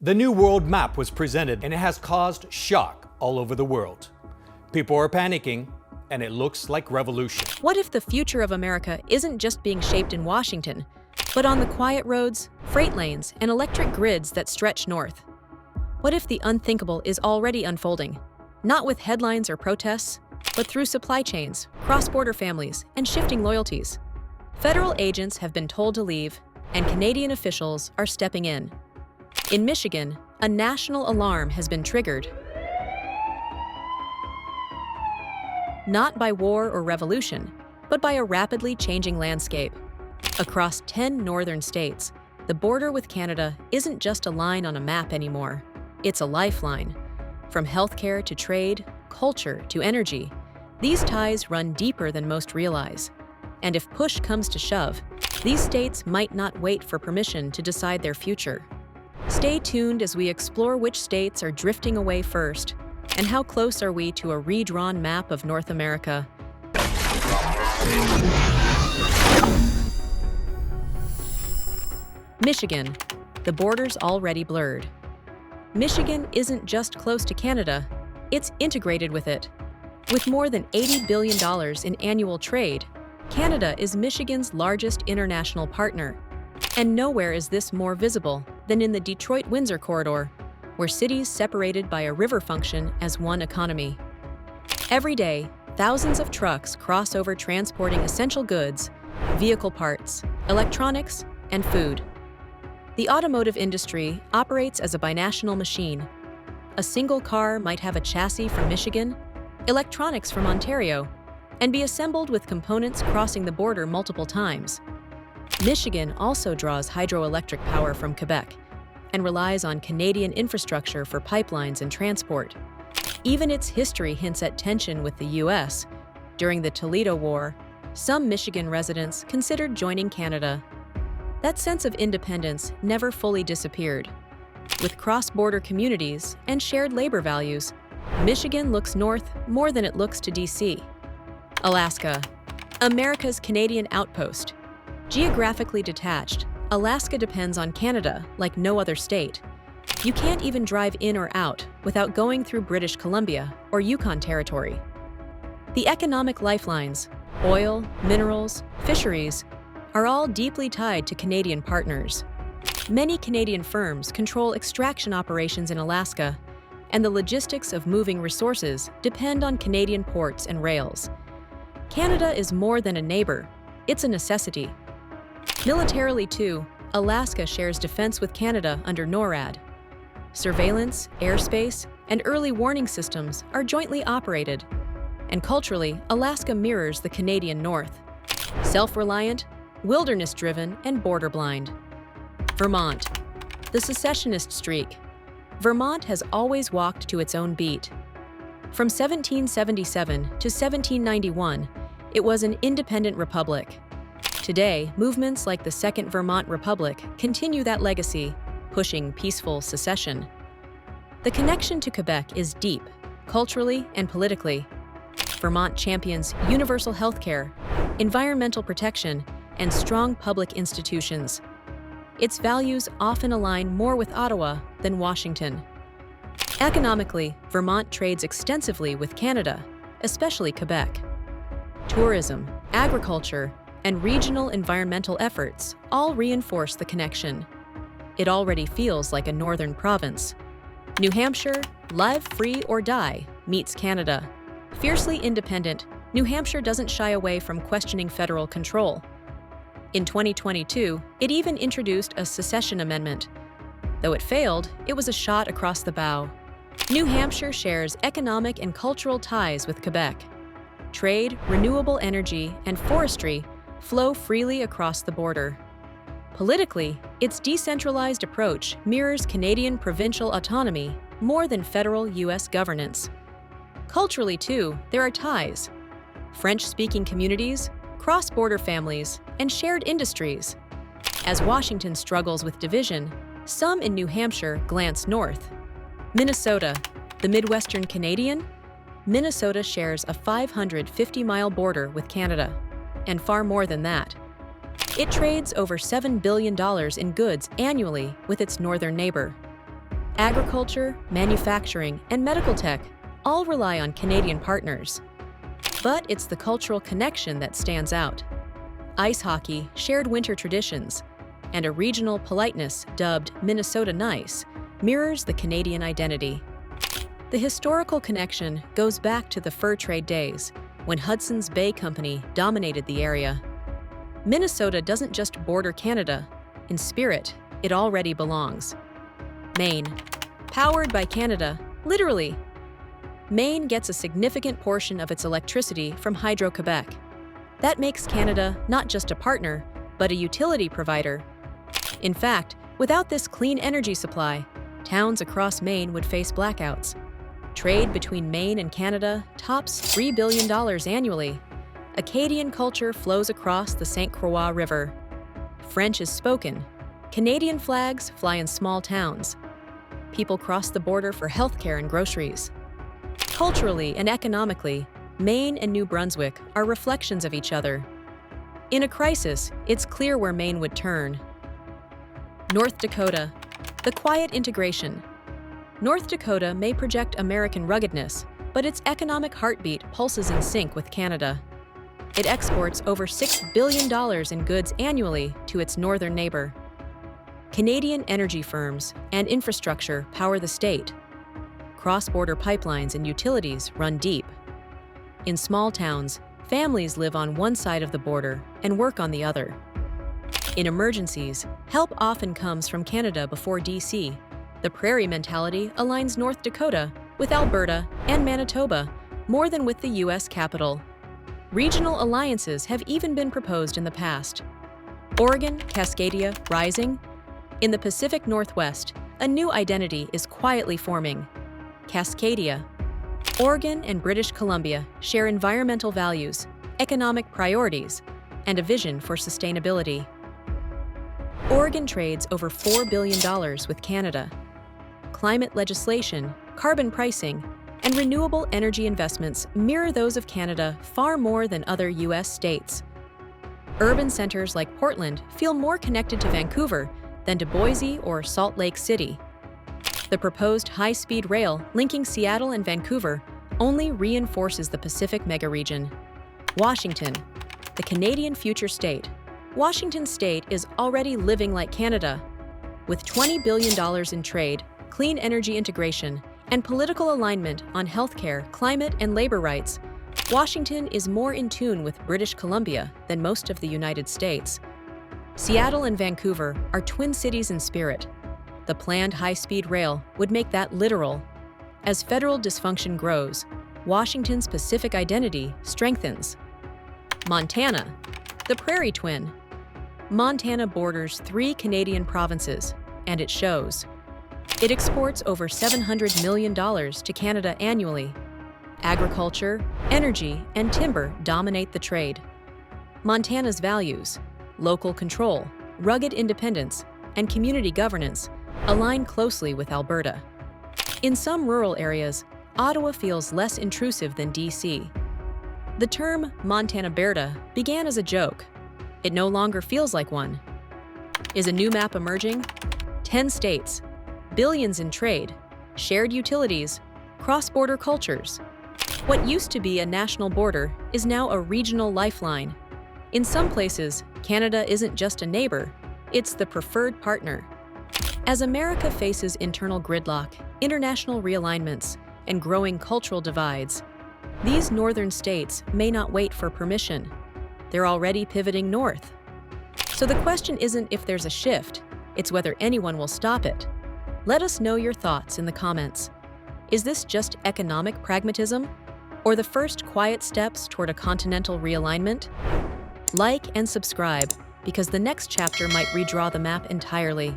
The new world map was presented and it has caused shock all over the world. People are panicking and it looks like revolution. What if the future of America isn't just being shaped in Washington, but on the quiet roads, freight lanes, and electric grids that stretch north? What if the unthinkable is already unfolding, not with headlines or protests, but through supply chains, cross-border families, and shifting loyalties? Federal agents have been told to leave, and Canadian officials are stepping in. In Michigan, a national alarm has been triggered. Not by war or revolution, but by a rapidly changing landscape. Across 10 northern states, the border with Canada isn't just a line on a map anymore. It's a lifeline. From healthcare to trade, culture to energy, these ties run deeper than most realize. And if push comes to shove, these states might not wait for permission to decide their future. Stay tuned as we explore which states are drifting away first, and how close are we to a redrawn map of North America. Michigan. The border's already blurred. Michigan isn't just close to Canada, it's integrated with it. With more than $80 billion in annual trade, Canada is Michigan's largest international partner. And nowhere is this more visible than in the Detroit-Windsor corridor, where cities separated by a river function as one economy. Every day, thousands of trucks cross over transporting essential goods, vehicle parts, electronics, and food. The automotive industry operates as a binational machine. A single car might have a chassis from Michigan, electronics from Ontario, and be assembled with components crossing the border multiple times. Michigan also draws hydroelectric power from Quebec and relies on Canadian infrastructure for pipelines and transport. Even its history hints at tension with the U.S. During the Toledo War, some Michigan residents considered joining Canada. That sense of independence never fully disappeared. With cross-border communities and shared labor values, Michigan looks north more than it looks to D.C. Alaska, America's Canadian outpost. Geographically detached, Alaska depends on Canada like no other state. You can't even drive in or out without going through British Columbia or Yukon Territory. The economic lifelines, oil, minerals, fisheries, are all deeply tied to Canadian partners. Many Canadian firms control extraction operations in Alaska, and the logistics of moving resources depend on Canadian ports and rails. Canada is more than a neighbor, it's a necessity. Militarily too, Alaska shares defense with Canada under NORAD. Surveillance, airspace, and early warning systems are jointly operated. And culturally, Alaska mirrors the Canadian North. Self-reliant, wilderness-driven, and border-blind. Vermont. The secessionist streak. Vermont has always walked to its own beat. From 1777 to 1791, it was an independent republic. Today, movements like the Second Vermont Republic continue that legacy, pushing peaceful secession. The connection to Quebec is deep, culturally and politically. Vermont champions universal health care, environmental protection, and strong public institutions. Its values often align more with Ottawa than Washington. Economically, Vermont trades extensively with Canada, especially Quebec. Tourism, agriculture, and regional environmental efforts all reinforce the connection. It already feels like a northern province. New Hampshire, live free or die, meets Canada. Fiercely independent, New Hampshire doesn't shy away from questioning federal control. In 2022, it even introduced a secession amendment. Though it failed, it was a shot across the bow. New Hampshire shares economic and cultural ties with Quebec. Trade, renewable energy, and forestry flow freely across the border. Politically, its decentralized approach mirrors Canadian provincial autonomy more than federal U.S. governance. Culturally, too, there are ties. French-speaking communities, cross-border families, and shared industries. As Washington struggles with division, some in New Hampshire glance north. Minnesota, the Midwestern Canadian? Minnesota shares a 550-mile border with Canada, and far more than that. It trades over $7 billion in goods annually with its northern neighbor. Agriculture, manufacturing, and medical tech all rely on Canadian partners. But it's the cultural connection that stands out. Ice hockey, shared winter traditions, and a regional politeness dubbed Minnesota Nice mirrors the Canadian identity. The historical connection goes back to the fur trade days, when Hudson's Bay Company dominated the area. Minnesota doesn't just border Canada. In spirit, it already belongs. Maine. Powered by Canada, literally. Maine gets a significant portion of its electricity from Hydro-Quebec. That makes Canada not just a partner, but a utility provider. In fact, without this clean energy supply, towns across Maine would face blackouts. Trade between Maine and Canada tops $3 billion annually. Acadian culture flows across the St. Croix River. French is spoken. Canadian flags fly in small towns. People cross the border for healthcare and groceries. Culturally and economically, Maine and New Brunswick are reflections of each other. In a crisis, it's clear where Maine would turn. North Dakota. The quiet integration. North Dakota may project American ruggedness, but its economic heartbeat pulses in sync with Canada. It exports over $6 billion in goods annually to its northern neighbor. Canadian energy firms and infrastructure power the state. Cross-border pipelines and utilities run deep. In small towns, families live on one side of the border and work on the other. In emergencies, help often comes from Canada before DC. The prairie mentality aligns North Dakota with Alberta and Manitoba more than with the U.S. capital. Regional alliances have even been proposed in the past. Oregon, Cascadia, rising. In the Pacific Northwest, a new identity is quietly forming. Cascadia. Oregon and British Columbia share environmental values, economic priorities, and a vision for sustainability. Oregon trades over $4 billion with Canada. Climate legislation, carbon pricing, and renewable energy investments mirror those of Canada far more than other U.S. states. Urban centers like Portland feel more connected to Vancouver than to Boise or Salt Lake City. The proposed high-speed rail linking Seattle and Vancouver only reinforces the Pacific megaregion. Washington, the Canadian future state. Washington state is already living like Canada. With $20 billion in trade, clean energy integration, and political alignment on healthcare, climate, and labor rights, Washington is more in tune with British Columbia than most of the United States. Seattle and Vancouver are twin cities in spirit. The planned high-speed rail would make that literal. As federal dysfunction grows, Washington's Pacific identity strengthens. Montana, the Prairie Twin. Montana borders 3 Canadian provinces, and it shows. It exports over $700 million to Canada annually. Agriculture, energy, and timber dominate the trade. Montana's values, local control, rugged independence, and community governance align closely with Alberta. In some rural areas, Ottawa feels less intrusive than DC. The term Montana-Berta began as a joke. It no longer feels like one. Is a new map emerging? 10 states, billions in trade, shared utilities, cross-border cultures. What used to be a national border is now a regional lifeline. In some places, Canada isn't just a neighbor, it's the preferred partner. As America faces internal gridlock, international realignments, and growing cultural divides, these northern states may not wait for permission. They're already pivoting north. So the question isn't if there's a shift, it's whether anyone will stop it. Let us know your thoughts in the comments. Is this just economic pragmatism, or the first quiet steps toward a continental realignment? Like and subscribe, because the next chapter might redraw the map entirely.